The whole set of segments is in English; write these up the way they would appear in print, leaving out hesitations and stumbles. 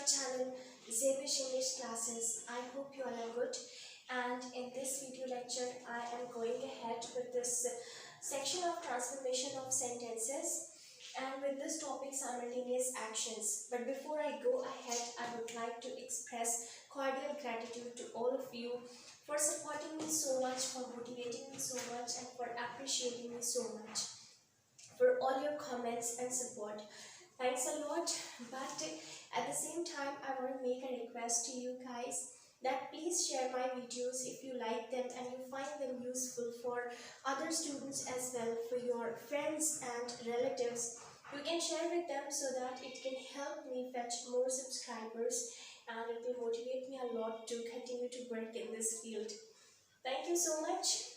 channel Zebish English Classes. I hope you all are good, and in this video lecture I am going ahead with this section of transformation of sentences and with this topic simultaneous actions. But before I go ahead, I would like to express cordial gratitude to all of you for supporting me so much, for motivating me so much, and for appreciating me so much, for all your comments and support. Thanks a lot. But at the same time, I want to make a request to you guys that please share my videos if you like them and you find them useful for other students as well, for your friends and relatives. You can share with them so that it can help me fetch more subscribers and it will motivate me a lot to continue to work in this field. Thank you so much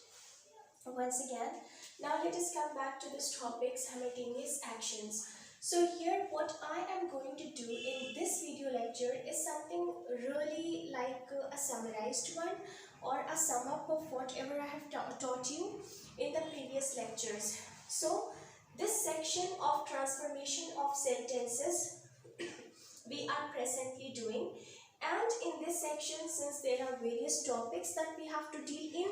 once again. Now let us come back to this topic, simultaneous actions. So here what I am going to do in this video lecture is something really like a summarized one or a sum up of whatever I have taught you in the previous lectures. So this section of transformation of sentences we are presently doing, and in this section, since there are various topics that we have to deal in,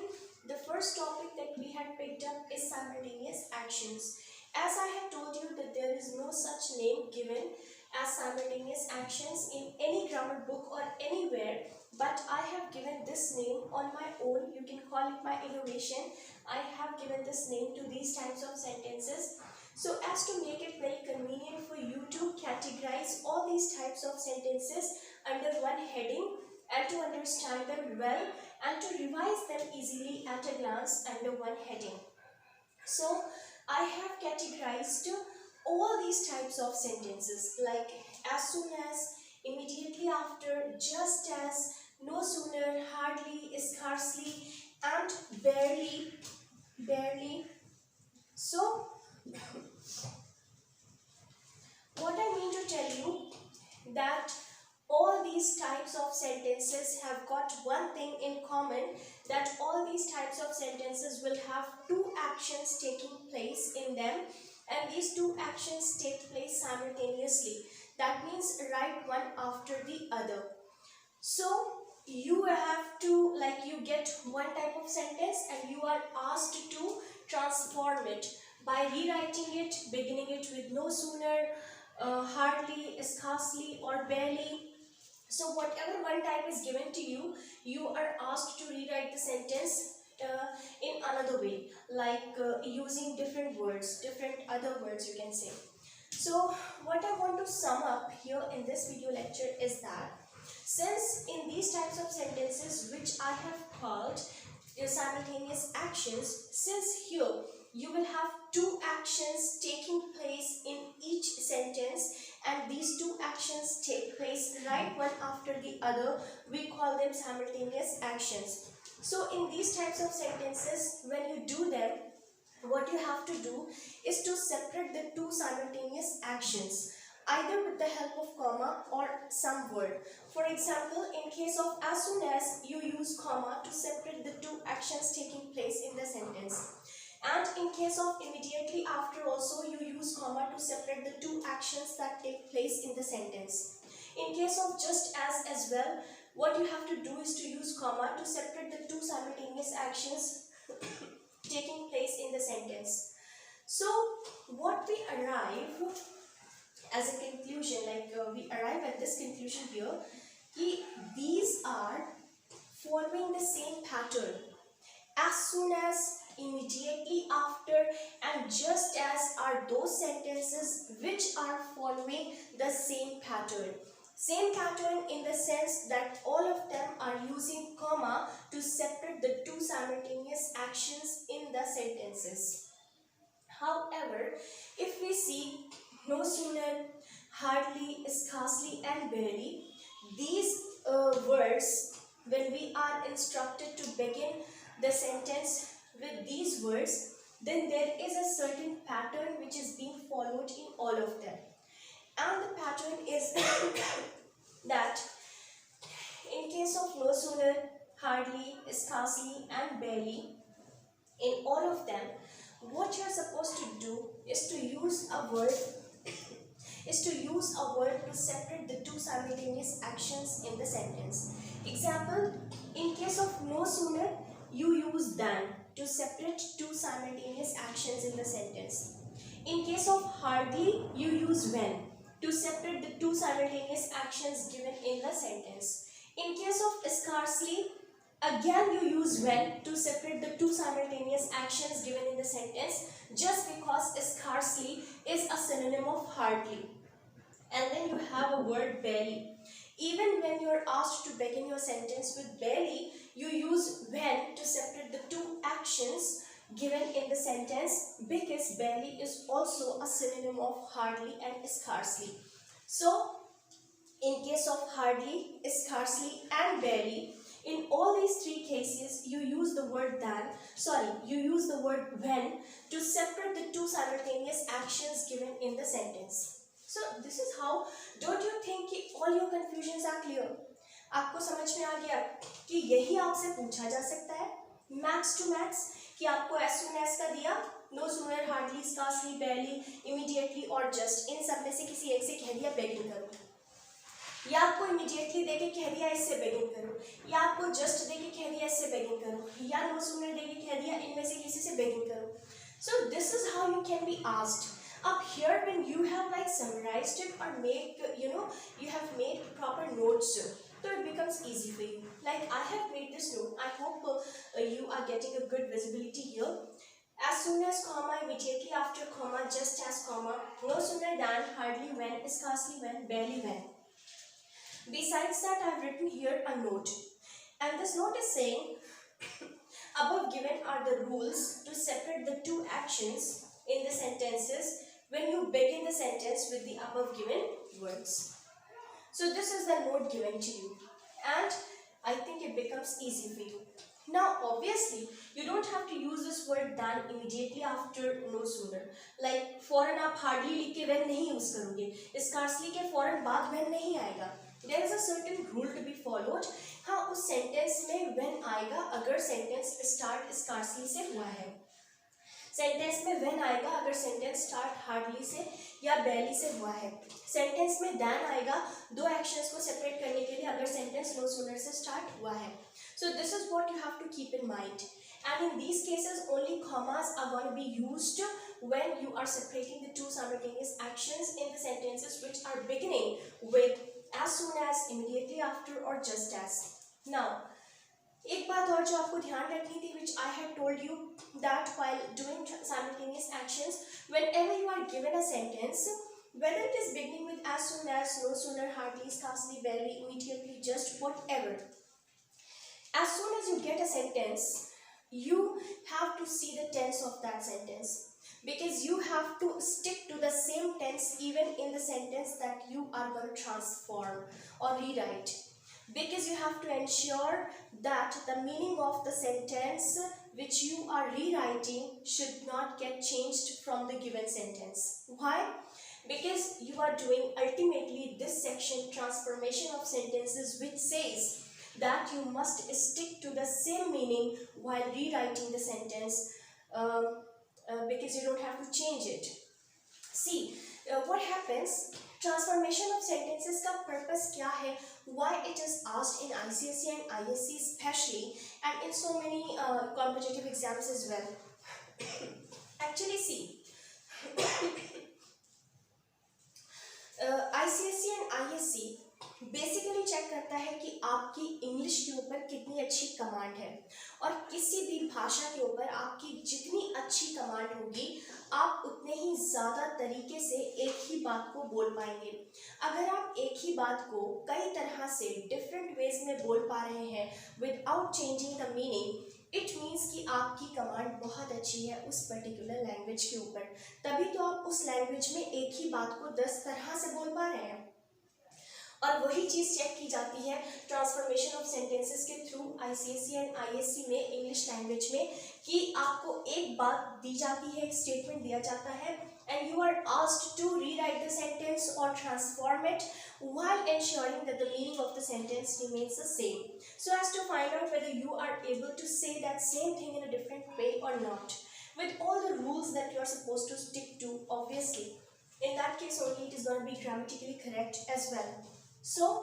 the first topic that we had picked up is simultaneous actions. As I have told you that there is no such name given as simultaneous actions in any grammar book or anywhere, but I have given this name on my own. You can call it my innovation. I have given this name to these types of sentences so as to make it very convenient for you to categorize all these types of sentences under one heading and to understand them well and to revise them easily at a glance under one heading. So I have categorized all these types of sentences like as soon as, immediately after, just as, no sooner, hardly, scarcely, and barely. So what I mean to tell you that all these types of sentences have got one thing in common, that all these types of sentences will have two actions taking place in them, and these two actions take place simultaneously. That means right one after the other. So you have to, like, you get one type of sentence and you are asked to transform it by rewriting it, beginning it with no sooner, hardly, scarcely, or barely. So whatever one type is given to you, you are asked to rewrite the sentence in another way, like using different words, different other words you can say. So what I want to sum up here in this video lecture is that since in these types of sentences which I have called simultaneous actions, since here you will have two actions taking place in each sentence and these two actions take place right one after the other, we call them simultaneous actions. So in these types of sentences, when you do them, what you have to do is to separate the two simultaneous actions either with the help of comma or some word. For example, in case of as soon as, you use comma to separate the two actions taking place in the sentence. And in case of immediately after also, you use comma to separate the two actions that take place in the sentence. In case of just as well, what you have to do is to use comma to separate the two simultaneous actions taking place in the sentence. So what we arrive as a conclusion, we arrive at this conclusion here, these are following the same pattern. As soon as, immediately after, and just as are those sentences which are following the same pattern. Same pattern in the sense that all of them are using comma to separate the two simultaneous actions in the sentences. However, if we see no sooner, hardly, scarcely, and barely, these words, when we are instructed to begin the sentence with these words, then there is a certain pattern which is being followed in all of them. And the pattern is that in case of no sooner, hardly, scarcely, and barely, in all of them, what you are supposed to do is to use a word is to use a word to separate the two simultaneous actions in the sentence. Example, in case of no sooner, you use than to separate two simultaneous actions in the sentence. In case of hardly, you use when to separate the two simultaneous actions given in the sentence. In case of scarcely, again you use when to separate the two simultaneous actions given in the sentence, just because scarcely is a synonym of hardly. And then you have a word barely. Even when you are asked to begin your sentence with barely, you use when to separate the two actions given in the sentence, because barely is also a synonym of hardly and scarcely. So, in case of hardly, scarcely and barely, in all these three cases, you use the word when to separate the two simultaneous actions given in the sentence. So this is how, don't you think कि all your confusions are clear? आपको समझ में आ गया कि यही आपसे पूछा जा सकता है मैथ्स टू मैथ्स, कि आपको as soon as का दिया, no sooner, hardly, scarcely, barely, immediately और just, इन सब में से किसी एक से कह दिया begin करो, या आपको immediately देके कह दिया इससे begin करो, या आपको just देके कह दिया इससे begin करो, या no sooner देके कह दिया इनमें से किसी से begin करो. So this is how you can be asked. Up here, when you have like summarized it or you have made proper notes, so it becomes easy for you. Like I have made this note. I hope you are getting a good visibility here. As soon as comma, immediately after comma, just as comma, no sooner than, hardly when, scarcely when, barely when. Besides that, I have written here a note, and this note is saying above given are the rules to separate the two actions in the sentences when you begin the sentence with the above given words. So this is the note given to you, and I think it becomes easy for you. Now obviously you don't have to use this word than immediately after no sooner. Like फौरन आप hardly लिख के when नहीं use करोगे, scarcely के फौरन बाद when नहीं आएगा. There is a certain rule to be followed. हाँ, उस sentence में when आएगा अगर sentence start scarcely से हुआ है. सेंटेंस में when आएगा अगर सेंटेंस स्टार्ट हार्डली से या barely से हुआ है. सेंटेंस में than आएगा दो एक्शंस को सेपरेट करने के लिए अगर सेंटेंस no sooner से स्टार्ट हुआ है. So this is what you have to keep in mind. And in these cases, only commas are going to be used when you are separating the two simultaneous actions in the sentences which are beginning with as soon as, immediately after, or just as. Now, एक बात और जो आपको ध्यान रखनी थी, which I had told you that while doing simultaneous actions, whenever you are given a sentence, whether it is beginning with as soon as, no sooner, hardly, scarcely, barely, immediately, just whatever, as soon as you get a sentence, you have to see the tense of that sentence, because you have to stick to the same tense even in the sentence that you are going to transform or rewrite. Because you have to ensure that the meaning of the sentence which you are rewriting should not get changed from the given sentence. Why? Because you are doing ultimately this section, transformation of sentences, which says that you must stick to the same meaning while rewriting the sentence, because you don't have to change it. See, what happens, transformation of sentences का purpose क्या है, why it is asked in ICSE and ISC especially, and in so many competitive exams as well. Actually see, ICSE and ISC basically check करता है कि आपकी English के ऊपर कितनी अच्छी कमांड है, और किसी भी भाषा के ऊपर आपकी जितनी अच्छी कमांड होगी आप उतने ही ज़्यादा तरीके से एक ही बात को बोल पाएंगे. अगर आप एक ही बात को कई तरह से डिफरेंट वेज में बोल पा रहे हैं without changing the meaning, it means कि आपकी कमांड बहुत अच्छी है उस पर्टिकुलर लैंग्वेज के ऊपर. तभी तो आप उस लैंग्वेज में एक ही बात को 10 तरह से बोल पा रहे हैं. और वही चीज़ चेक की जाती है ट्रांसफॉर्मेशन ऑफ सेंटेंसेस के थ्रू ICSE एंड ISC में इंग्लिश लैंग्वेज में, कि आपको एक बात दी जाती है, एक स्टेटमेंट दिया जाता है, and you are asked to rewrite the sentence or transform it while ensuring that the meaning of the sentence remains the same, so as to find out whether you are able to say that same thing in a different way or not, with all the rules that you are supposed to stick to obviously. In that case only it is going to be grammatically correct as well. So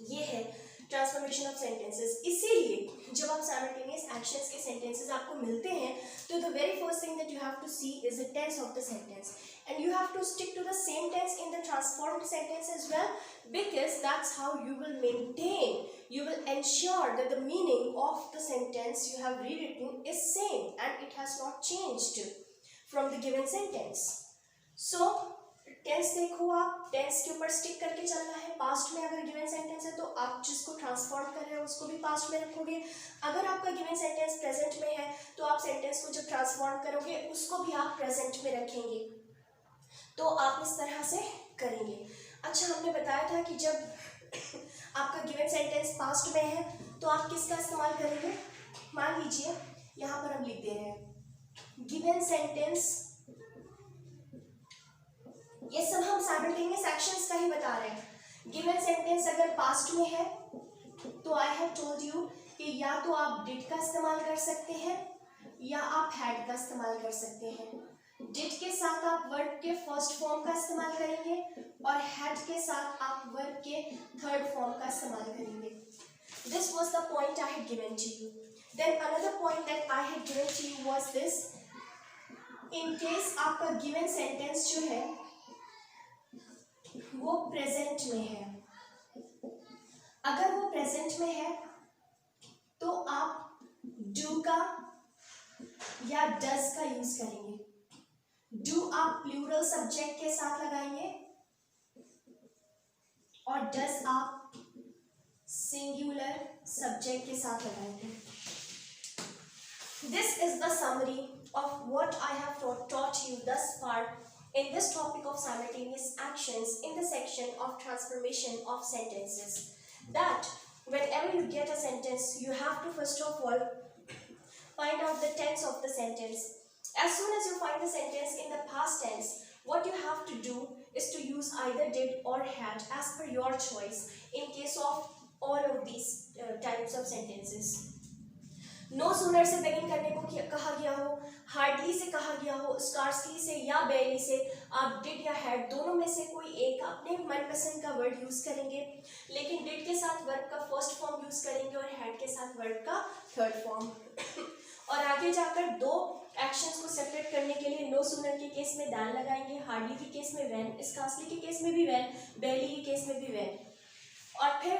ये है transformation of sentences. इसीलिए जब आप simultaneous actions के sentences आपको मिलते हैं तो the very first thing that you have to see is the tense of the sentence, and you have to stick to the same tense in the transformed sentence as well, because that's how you will maintain, you will ensure that the meaning of the sentence you have rewritten is same and it has not changed from the given sentence. So tense देखो, आप tense के ऊपर stick करके चलना है। Past में अगर given sentence है तो आप जिसको ट्रांसफॉर्म कर रहे हो उसको भी पास्ट में रखोगे। अगर आपका गिवन सेंटेंस प्रेजेंट में है तो आप सेंटेंस को जब ट्रांसफॉर्म करोगे उसको भी आप प्रेजेंट में रखेंगे। तो आप इस तरह से करेंगे। अच्छा, हमने बताया था कि जब आपका गिवन सेंटेंस पास्ट में है तो आप किसका इस्तेमाल करेंगे। मान लीजिए यहाँ पर हम लिख दे रहे हैं गिवन सेंटेंस, ये सब हम साइमल्टेनियस एक्शंस का ही बता रहे हैं। गिवन सेंटेंस अगर पास्ट में है तो आई हैव टोल्ड यू कि या तो आप डिड का इस्तेमाल कर सकते हैं या आप हैड का इस्तेमाल कर सकते हैं। डिड के साथ आप वर्ब के फर्स्ट फॉर्म का इस्तेमाल करेंगे और हैड के साथ आप वर्ब के थर्ड फॉर्म का इस्तेमाल करेंगे। This was the point I had given to you. Then another point that I had given to you was this, in case आपका गिवन सेंटेंस जो है वो प्रेजेंट में है, अगर वो प्रेजेंट में है तो आप डू का या डज का यूज करेंगे। डू आप प्लूरल सब्जेक्ट के साथ लगाएंगे और डज आप सिंगुलर सब्जेक्ट के साथ लगाएंगे। This is the summary of what I have taught you thus far in this topic of simultaneous actions in the section of transformation of sentences. That whenever you get a sentence, you have to first of all find out the tense of the sentence. As soon as you find the sentence in the past tense, what you have to do is to use either did or had as per your choice in case of all of these types of sentences. No sooner से begin करने को कहा गया हो, hardly से कहा गया हो, स्कार्सली से या बेयरली से, आप डिड या हैड दोनों में से कोई एक अपने मनपसंद का वर्ड यूज करेंगे, लेकिन डिड के साथ वर्ब का फर्स्ट फॉर्म यूज करेंगे और हैड के साथ वर्ब का थर्ड फॉर्म। और आगे जाकर दो एक्शंस को सेपरेट करने के लिए नो सूनर के केस में दैन लगाएंगे, हार्डली के केस में व्हेन, स्कार्सली के केस में भी व्हेन, बेयरली के केस में भी व्हेन। और फिर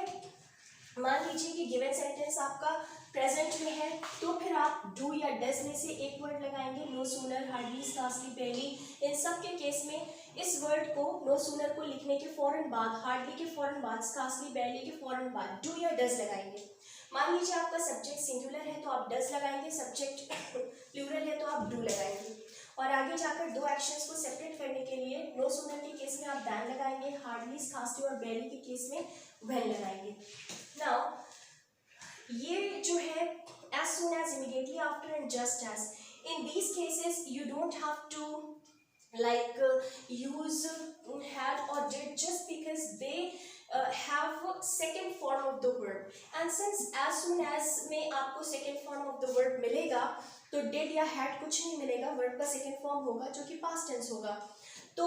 मान लीजिए कि गिवन सेंटेंस आपका प्रेजेंट में है तो फिर आप डू या डज में से एक वर्ड लगाएंगे। No sooner, hardly, scarcely, barely, इन सब के केस में इस वर्ड को नो सूनर को लिखने के फौरन बाद, हार्डली के फौरन बाद, स्कार्सली, बेयरली के फौरन बाद डू या डज लगाएंगे। मान लीजिए आपका सब्जेक्ट सिंगुलर है तो आप डज लगाएंगे, सब्जेक्ट प्लूरल है तो आप डू लगाएंगे। और आगे जाकर दो एक्शंस को सेपरेट करने के लिए नो सूनर के केस में आप दैन लगाएंगे, हार्डली, स्कार्सली और बेयरली के केस में व्हेन लगाएंगे। नाउ ये जो है as soon as, immediately after and just as, in these cases you don't have to like use had or did just because they have second form of the verb, and since as soon as में आपको second form of the verb मिलेगा तो did या had कुछ नहीं मिलेगा, verb का second form होगा जो कि past tense होगा। तो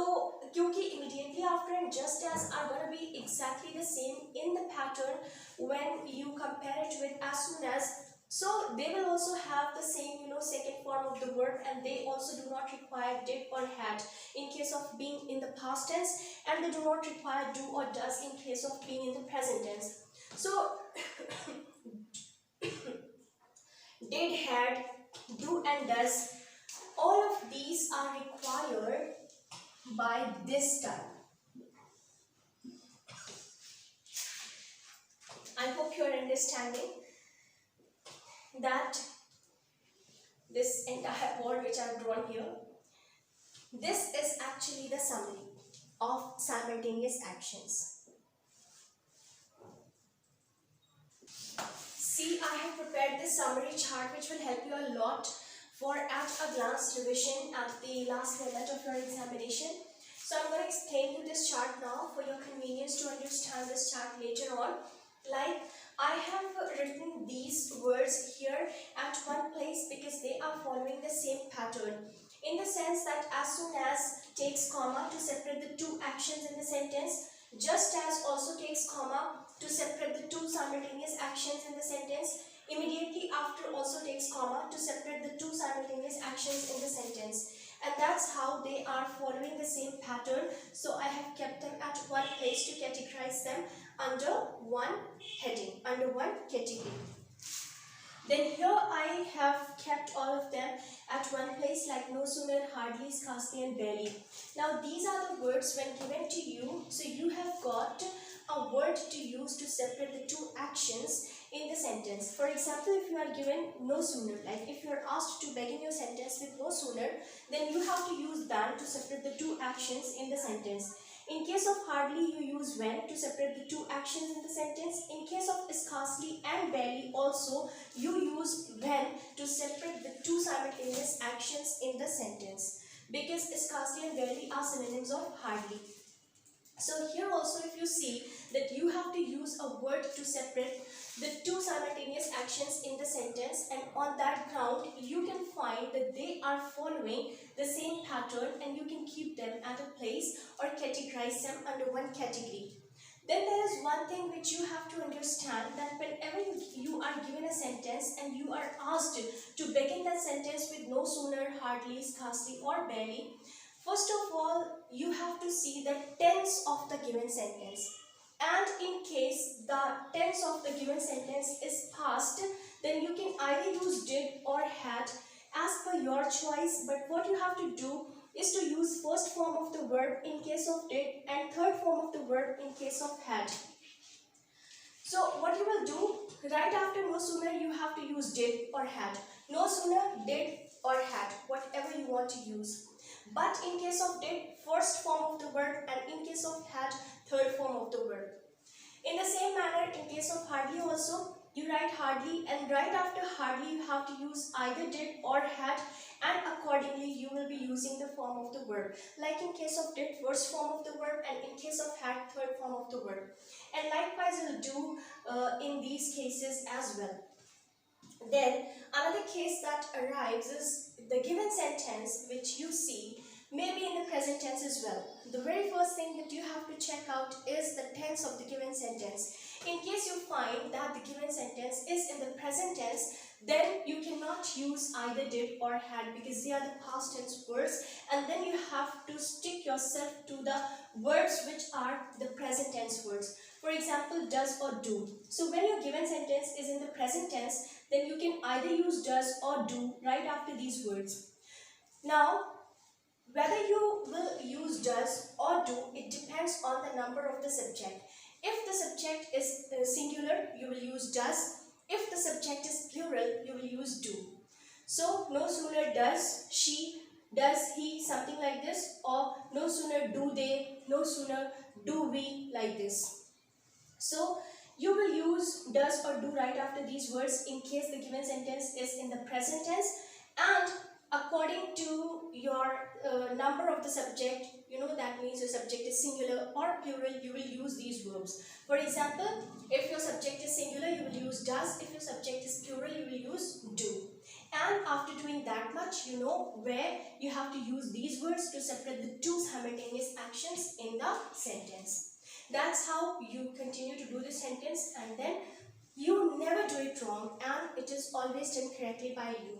क्योंकि immediately after and just as are going to be exactly the same in the pattern when you compare it with as soon as, so they will also have the same second form of the verb, and they also do not require did or had in case of being in the past tense, and they do not require do or does in case of being in the present tense. So did, had, do and does, all of these are required by this type. I hope you are understanding that this entire board which I have drawn here, this is actually the summary of simultaneous actions. See, I have prepared this summary chart which will help you a lot for at a glance revision at the last moment of your examination. So I'm going to explain you this chart now for your convenience to understand this chart later on. Like, I have written these words here at one place because they are following the same pattern. in the sense that as soon as takes comma to separate the two actions in the sentence, just as also takes comma to separate the two simultaneous actions in the sentence, immediately after also takes comma to separate the two simultaneous actions in the sentence. And that's how they are following the same pattern. So I have kept them at one place to categorize them under one heading, under one category. Then here I have kept all of them at one place, like no sooner, hardly, scarcely and barely. Now these are the words when given to you. So you have got a word to use to separate the two actions in the sentence. For example, if you are given no sooner, like if you are asked to begin your sentence with no sooner, then you have to use than to separate the two actions in the sentence. In case of hardly, you use when to separate the two actions in the sentence. In case of scarcely and barely also, you use when to separate the two simultaneous actions in the sentence, because scarcely and barely are synonyms of hardly. So here also, if you see that you have to use a word to separate the two simultaneous actions in the sentence, and on that ground you can find that they are following the same pattern, and you can keep them at a place or categorize them under one category. Then there is one thing which you have to understand, that whenever you are given a sentence and you are asked to begin that sentence with no sooner, hardly, scarcely or barely, first of all, you have to see the tense of the given sentence. And in case the tense of the given sentence is past, then you can either use did or had as per your choice. But what you have to do is to use first form of the verb in case of did and third form of the verb in case of had. So what you will do, right after no sooner, you have to use did or had. No sooner, did or had, whatever you want to use. But in case of did, first form of the verb, and in case of had, third form of the verb. In the same manner, in case of hardly also, you write hardly, and right after hardly you have to use either did or had, and accordingly you will be using the form of the verb. Like in case of did, first form of the verb, and in case of had, third form of the verb. And likewise will do in these cases as well. Then another case that arrives is the given sentence which you see may be in the present tense as well. The very first thing that you have to check out is the tense of the given sentence. In case you find that the given sentence is in the present tense, then you cannot use either did or had, because they are the past tense words, and then you have to stick yourself to the words which are the present tense words. For example, does or do. So when your given sentence is in the present tense, then you can either use does or do right after these words. Now, whether you will use does or do, it depends on the number of the subject. If the subject is singular, you will use does. If the subject is plural, you will use do. So, no sooner does she, does he, something like this, or no sooner do they, no sooner do we, like this. So, you will use does or do right after these words in case the given sentence is in the present tense, and according to your number of the subject, that means your subject is singular or plural, you will use these verbs. For example, if your subject is singular, you will use does. If your subject is plural, you will use do. And after doing that much, you know where you have to use these words to separate the two simultaneous actions in the sentence. That's how you continue to do the sentence, and then you never do it wrong, and it is always done correctly by you.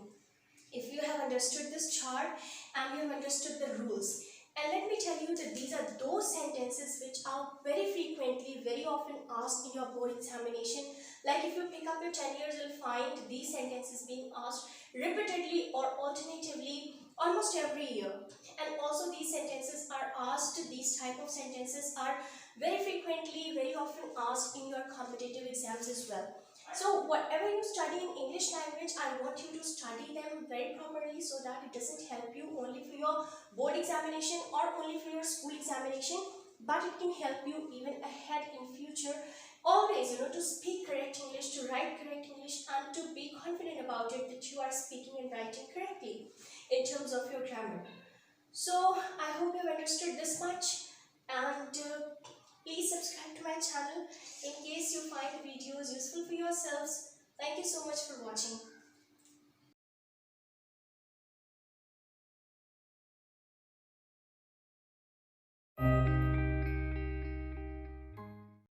If you have understood this chart and you have understood the rules. And let me tell you that these are those sentences which are very frequently, very often asked in your board examination. Like if you pick up your 10 years, you'll find these sentences being asked repeatedly or alternatively almost every year. And also these sentences are asked, these type of sentences are very frequently, very often asked in your competitive exams as well. So whatever you study in English language, I want you to study them very properly so that it doesn't help you only for your board examination or only for your school examination, but it can help you even ahead in future. Always, to speak correct English, to write correct English, and to be confident about it that you are speaking and writing correctly in terms of your grammar. So I hope you've understood this much, and please subscribe to my channel in case you find the videos useful for yourselves. Thank you so much for watching.